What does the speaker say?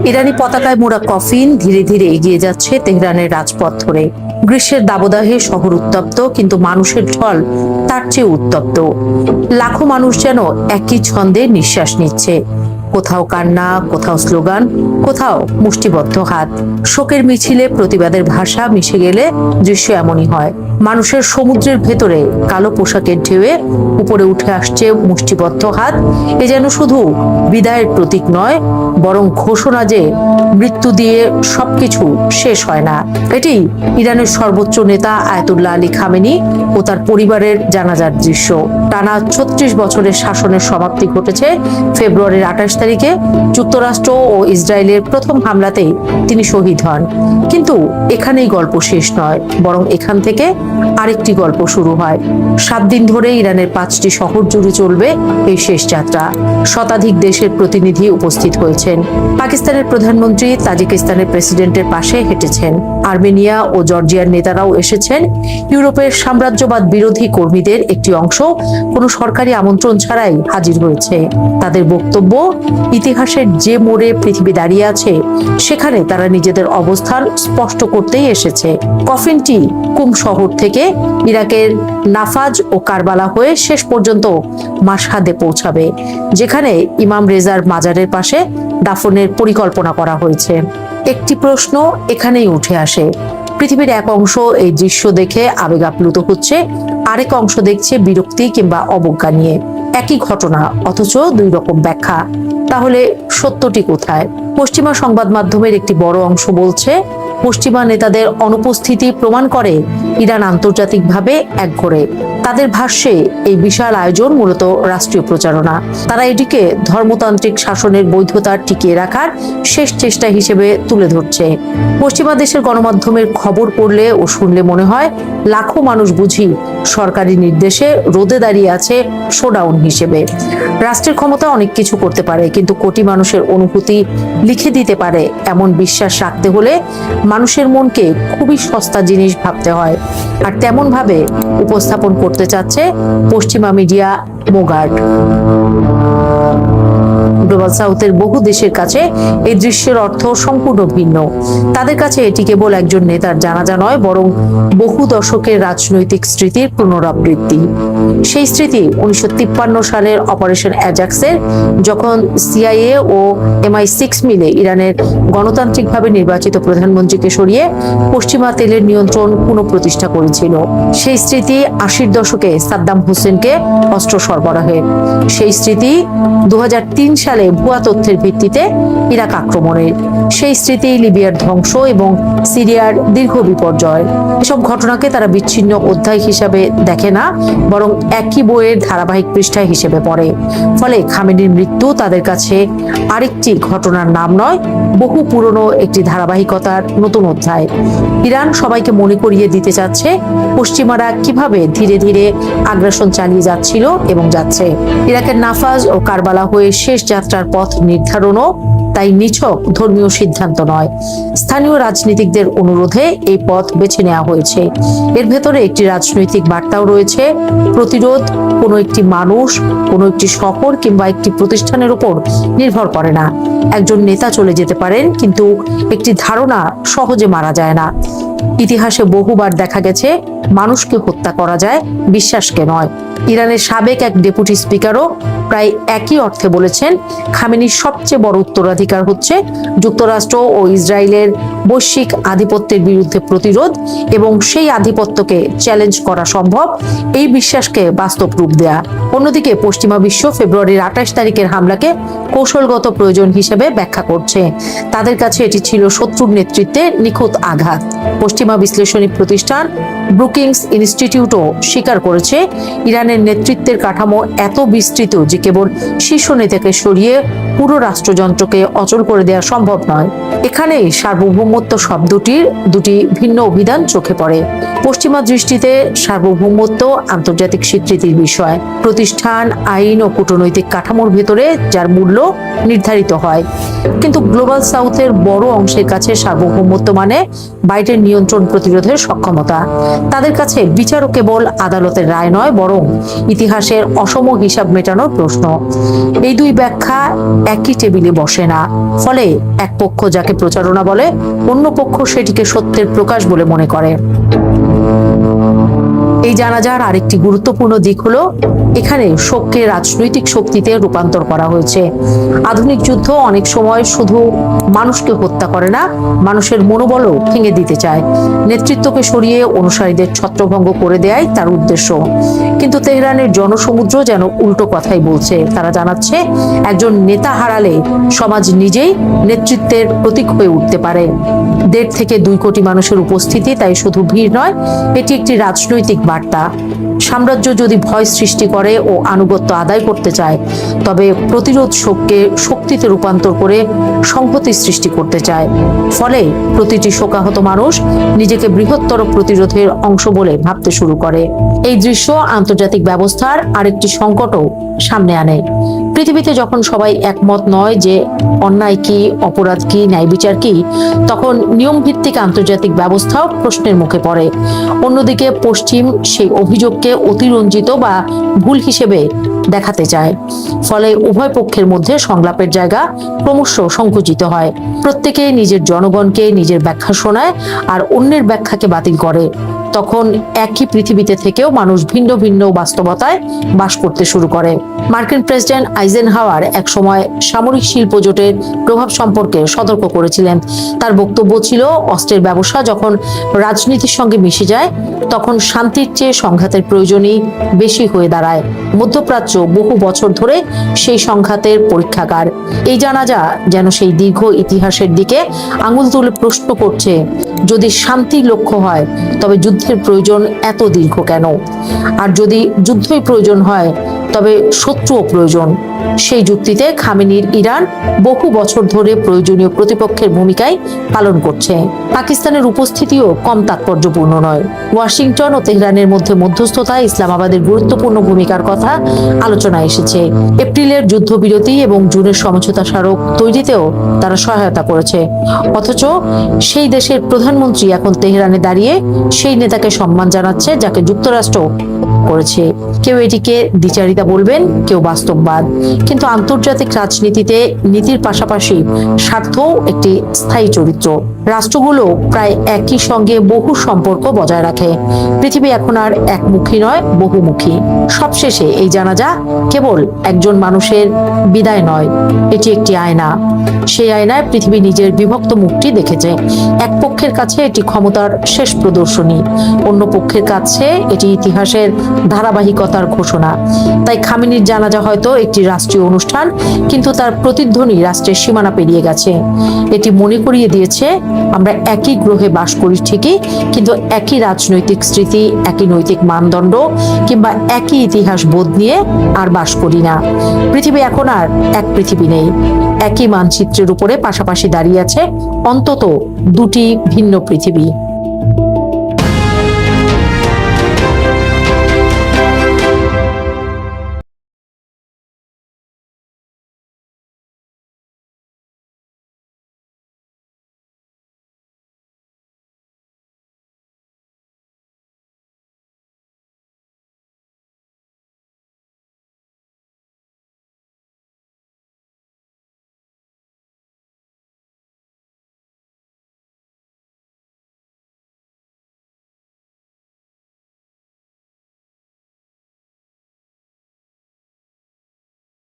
ইরানি পতাকায় মোড়া কফিন ধীরে ধীরে এগিয়ে যাচ্ছে তেহরানের রাজপথ ধরে। গ্রীষ্মের দাবদাহে শহর উত্তপ্ত, কিন্তু মানুষের ঢল তার চেয়ে উত্তপ্ত। লাখো মানুষ যেন একই ছন্দে নিঃশ্বাস নিচ্ছে। কোথাও কান্না, কোথাও স্লোগান, কোথাও মুষ্টিবদ্ধ হাত। শোকের মিছিলে প্রতিবাদের ভাষা মিশে গেলে দৃশ্য এমনই হয়। মানুষের সমুদ্রের ভেতরে কালো পোশাকের ঢেউয়ে উপরে উঠে আসছে মুষ্টিবদ্ধ হাত। এ যেন শুধু বিদায়ের প্রতীক নয়, বরং ঘোষণা যে মৃত্যু দিয়ে সবকিছু শেষ হয় না। এটি ইরানের সর্বোচ্চ নেতা আয়াতুল্লাহ আলী খামেনি ও তার পরিবারের জানাজার দৃশ্য। টানা ৩৬ বছরের শাসনের সমাপ্তি ঘটেছে ফেব্রুয়ারির ২৮ তারিখে। যুক্তরাষ্ট্র ও ইসরায়েলের প্রথম হামলাতেই তিনি শহীদ হন। কিন্তু এখানেই গল্প শেষ নয়, বরং এখান থেকে আরেকটি গল্প শুরু হয়। ৭ দিন ধরে ইরানের ৫টি শহর জুড়ে চলবে এই শেষ যাত্রা। শতাধিক দেশের প্রতিনিধি উপস্থিত হয়েছেন। পাকিস্তানের প্রধানমন্ত্রী তাজিকিস্তানের প্রেসিডেন্টের পাশে হেঁটেছেন। আর্মেনিয়া ও জর্জিয়ার নেতারাও এসেছেন। ইউরোপের সাম্রাজ্যবাদ বিরোধী কর্মীদের একটি অংশ কোনো সরকারি আমন্ত্রণ ছাড়াই হাজির হয়েছে। তাদের বক্তব্য, ইতিহাসের যে মোড়ে পৃথিবী দাঁড়িয়ে আছে সেখানে তারা নিজেদের অবস্থান স্পষ্ট করতেই এসেছে। কফিনটি কুম শহর থেকে ইরাকের নাফাজ ও কারবালা হয়ে শেষ পর্যন্ত মাশহাদে পৌঁছাবে, যেখানে ইমাম রেজার মাজারের পাশে দাফনের পরিকল্পনা করা হয়েছে। একটি প্রশ্ন এখানেই উঠে আসে। পৃথিবীর এক অংশ এই দৃশ্য দেখে আবেগ আপ্লুত হচ্ছে, আরেক অংশ দেখছে বিরক্তি কিংবা অবজ্ঞা নিয়ে। একই ঘটনা, অথচ দুই রকম ব্যাখ্যা। তাহলে সত্যটি কোথায়? পশ্চিমা সংবাদ মাধ্যমের একটি বড় অংশ বলছে, পশ্চিমা নেতাদের অনুপস্থিতি প্রমাণ করে ইরান আন্তর্জাতিকভাবে একঘরে। তাদের ভাষ্যে এই বিশাল আয়োজন মূলত রাষ্ট্রীয় প্রচারণা। তারা এটিকে ধর্মতান্ত্রিক শাসনের বৈধতা টিকিয়ে রাখার শেষ চেষ্টা হিসেবে তুলে ধরছে। পশ্চিমা দেশের গণমাধ্যমের খবর পড়লে ও শুনলে মনে হয় লাখো মানুষ বুঝি সরকারি নির্দেশে রোদে দাঁড়িয়ে আছে শোডাউন হিসেবে। রাষ্ট্রের ক্ষমতা অনেক কিছু করতে পারে, কিন্তু কোটি মানুষের অনুভূতি লিখে দিতে পারে এমন বিশ্বাস রাখতে হলে মানুষের মনকে খুবই সস্তা জিনিস ভাবতে হয়। আর তেমন ভাবে উপস্থাপন করতে চাচ্ছে পশ্চিমা মিডিয়া মোগার্ড। গ্লোবাল সাউথের বহু দেশের কাছে এই দৃশ্যের অর্থ সম্পূর্ণ ভিন্ন। তাদের কাছে এটি কেবল একজন নেতার জানাজা নয়, বরং বহু দশকের রাজনৈতিক স্মৃতির পুনরাবৃত্তি। সেই স্মৃতি ১৯৫৩ সালের অপারেশন অ্যাজাক্সের, যখন সিআইএ ও MI6 মিলে ইরানের গণতান্ত্রিকভাবে নির্বাচিত প্রধানমন্ত্রীকে সরিয়ে পশ্চিমা তেলের নিয়ন্ত্রণ পুনঃপ্রতিষ্ঠা করেছিল। সেই স্মৃতি ৮০ দশকে সাদ্দাম হোসেনকে অস্ত্র সরবরাহের। সেই স্মৃতি ২০০৩ সালে ভুয়া তথ্যের ভিত্তিতে ইরাক আক্রমণের। সেই স্মৃতি লিবিয়ার ধ্বংস এবং সিরিয়ার দীর্ঘ বিপর্যয়। এসব ঘটনাকে তারা বিচ্ছিন্ন অধ্যায় হিসাবে দেখে না, বরং একই বইয়ের ধারাবাহিক পৃষ্ঠা হিসেবে পড়ে। ফলে খামেনির মৃত্যু তাদের কাছে আরেকটি ঘটনার নাম নয়, বহু পুরনো একটি ধারাবাহিকতার নতুন অধ্যায়। ইরান সবাইকে মনে করিয়ে দিতে চাচ্ছে পশ্চিমারা কিভাবে ধীরে ধীরে আগ্রাসন চালিয়ে যাচ্ছিল এবং যাচ্ছে। ইরাকের নাফাজ ও কারবালা হয়ে শেষ যাত্রার পথ নির্ধারণও তাই নিছক ধর্মীয় সিদ্ধান্ত নয়, স্থানীয় রাজনীতিকদের অনুরোধে এই পথ বেছে নেওয়া হয়েছে। এর ভেতরে একটি রাজনৈতিক বার্তাও রয়েছে। প্রতিরোধ কোনো একটি মানুষ, কোনো একটি শহর কিংবা একটি প্রতিষ্ঠানের উপর নির্ভর করে না। একজন নেতা চলে যেতে পারেন, কিন্তু একটি ধারণা সহজে মারা যায় না। ইতিহাসে বহুবার দেখা গেছে মানুষকে হত্যা করা যায়, বিশ্বাসকে নয়। ইরানের সাবেক এক ডেপুটি স্পিকারও প্রায় একই অর্থে বলেছেন, খামেনির সবচেয়ে বড় উত্তরাধিকার হচ্ছে যুক্তরাষ্ট্র ও ইসরায়েলের বৈশ্বিক আধিপত্যের বিরুদ্ধে প্রতিরোধ, এবং সেই আধিপত্যকে চ্যালেঞ্জ করা সম্ভব এই বিশ্বাসকে বাস্তব রূপ দেয়া। অন্যদিকে পশ্চিমা বিশ্ব ফেব্রুয়ারির ২৮ তারিখের হামলাকে কৌশলগত প্রয়োজন হিসেবে ব্যাখ্যা করছে। তাদের কাছে এটি ছিল শত্রুর নেতৃত্বে নিখুঁত আঘাত। পশ্চিমা বিশ্লেষণী প্রতিষ্ঠান ব্রুকিংস ইনস্টিটিউটও স্বীকার করেছে, ইরানের নেতৃত্বের কাঠামো এত বিস্তৃত যে কেবল শীর্ষ নেতাকে সরিয়ে পুরো রাষ্ট্রযন্ত্রকে অচল করে দেওয়া সম্ভব নয়। এখানেই সার্বভৌমত্ব শব্দটির দুটি ভিন্ন অভিধান চোখে পড়ে। পশ্চিমা দৃষ্টিতে সার্বভৌমত্ব আন্তর্জাতিক স্বীকৃতির বিষয়, প্রতিষ্ঠান, আইন ও কূটনৈতিক কাঠামোর ভেতরে যার মূল্য নির্ধারিত হয়। কিন্তু গ্লোবাল সাউথের বড় অংশের কাছে সার্বভৌমত্ব মানে বাইরের নিয়ন্ত্রণ নিয়ন্ত্রণ প্রতিরোধের সক্ষমতা। তাদের কাছে বিচারও কেবল আদালতের রায় নয়, বরং ইতিহাসের অসম হিসাব মেটানোর প্রশ্ন। এই দুই ব্যাখ্যা একই টেবিলে বসে না, ফলে এক পক্ষ যাকে প্রচারণা বলে, অন্য পক্ষ সেটিকে সত্যের প্রকাশ বলে মনে করে। এই জানাজার আরেকটি গুরুত্বপূর্ণ দিক হলো এখানে শোককে রাজনৈতিক শক্তিতে রূপান্তর করা হয়েছে। আধুনিক যুদ্ধ অনেক সময় শুধু মানুষকে হত্যা করে না, মানুষের মনোবলও ভেঙে দিতে চায়। নেতৃত্বকে সরিয়ে অনুসারীদের ছত্রভঙ্গ করে দেয়াই তার উদ্দেশ্য। কিন্তু তেহরানের জনসমুদ্র যেন উল্টো কথাই বলছে। তারা জানাচ্ছে একজন নেতা হারালে সমাজ নিজেই নেতৃত্বের প্রতীক হয়ে উঠতে পারে। 1.5 থেকে 2 কোটি মানুষের উপস্থিতি তাই শুধু ভিড় নয়, এটি একটি রাজনৈতিক বার্তা। সাম্রাজ্য যদি ভয় সৃষ্টি করে ও আনুগত্য আদায় করতে চায়, তবে প্রতিরোধ শোককে শক্তিতে রূপান্তর করে সংহতি সৃষ্টি করতে চায়। ফলে প্রতিটি শোকাহত মানুষ নিজেকে বৃহত্তর প্রতিরোধের অংশ বলে ভাবতে শুরু করে। এই দৃশ্য আন্তর্জাতিক ব্যবস্থার আরেকটি সংকটও সামনে আনে। পৃথিবীতে যখন সবাই একমত নয় যে অন্যায় কি, অপরাধ কি, ন্যায় বিচার কি, তখন নিয়মভিত্তিক আন্তর্জাতিক ব্যবস্থাও প্রশ্নের মুখে পড়ে। অন্যদিকে পশ্চিম সেই অভিযোগকে অতিরঞ্জিত বা ভুল হিসেবে দেখাতে চায়। ফলে উভয় পক্ষের মধ্যে সংলাপের জায়গা ক্রমশ সংকুচিত হয়। প্রত্যেকে নিজের জনগণকে নিজের ব্যাখ্যা শোনায় আর অন্যের ব্যাখ্যাকে বাতিল করে। তখন একই পৃথিবীতে থেকেও মানুষ ভিন্ন ভিন্ন বাস্তবতায় বাস করতে শুরু করে। মার্কিন প্রেসিডেন্ট আইজেনহাওয়ার এক সময় সামরিক শিল্প জোটের প্রভাব সম্পর্কে সতর্ক করেছিলেন। তার বক্তব্য ছিল, অস্ত্রের ব্যবসা যখন রাজনীতির সঙ্গে মিশে যায়, তখন শান্তির চেয়ে সংঘাতের প্রয়োজনই বেশি হয়ে দাঁড়ায়। মধ্যপ্রাচ্য বহু বছর ধরে সেই সংঘাতের পরীক্ষাগার। এই জানাজা যেন সেই দীর্ঘ ইতিহাসের দিকে আঙুল তুলে প্রশ্ন করছে, যদি শান্তির লক্ষ্য হয় তবে যুদ্ধের প্রয়োজন এত দীর্ঘ কেন? আর যদি যুদ্ধই প্রয়োজন হয় তবে শত্রুও প্রয়োজন। সেই যুক্তিতে খামেনির ইরান বহু বছর ধরে প্রয়োজনীয় প্রতিপক্ষের ভূমিকায় পালন করছে। পাকিস্তানের উপস্থিতিও কম তাৎপর্যপূর্ণ নয়। ওয়াশিংটন ও তেহরানের মধ্যে মধ্যস্থতায় ইসলামাবাদের গুরুত্বপূর্ণ ভূমিকার কথা আলোচনায় এসেছে। এপ্রিলের যুদ্ধবিরতি এবং জুনের সমঝোতা স্মারক তৈরিতেও তারা সহায়তা করেছে। অথচ সেই দেশের প্রধানমন্ত্রী এখন তেহরানে দাঁড়িয়ে সেই নেতাকে সম্মান জানাচ্ছে যাকে যুক্তরাষ্ট্র করেছে। কেউ এটিকে দ্বিচারিতা বলবেন, কেউ বাস্তববাদ। কিন্তু আন্তর্জাতিক রাজনীতিতে নীতির পাশাপাশি স্বার্থও একটি স্থায়ী চরিত্র। রাষ্ট্রগুলো প্রায় একই সঙ্গে বহু সম্পর্ক বজায় রাখে। পৃথিবী এখন আর একমুখী নয়, বহুমুখী। সবশেষে এই জানাজা কেবল একজন মানুষের বিদায় নয়, এটি একটি আয়না। সেই আয়নায় পৃথিবী নিজের বিভক্ত মুখটি দেখেছে। এক পক্ষের কাছে এটি ক্ষমতার শেষ প্রদর্শনী, অন্য পক্ষের কাছে এটি ইতিহাসের ধারাবাহিকতার ঘোষণা। তাই খামেনির জানাজা হয়তো একটি রাষ্ট্রীয় অনুষ্ঠান, কিন্তু তার প্রতিধ্বনি রাষ্ট্রের সীমানা পেরিয়ে গেছে। এটি মনে করিয়ে দিয়েছে, আমরা একই গ্রহে বাস করি ঠিকই, কিন্তু একই রাজনৈতিক স্মৃতি, একই নৈতিক মানদণ্ড কিংবা একই ইতিহাস বোধ নিয়ে আর বাস করি না। পৃথিবী এখন আর এক পৃথিবী নেই। একই মানচিত্রের উপরে পাশাপাশি দাঁড়িয়ে আছে অন্তত দুটি ভিন্ন পৃথিবী।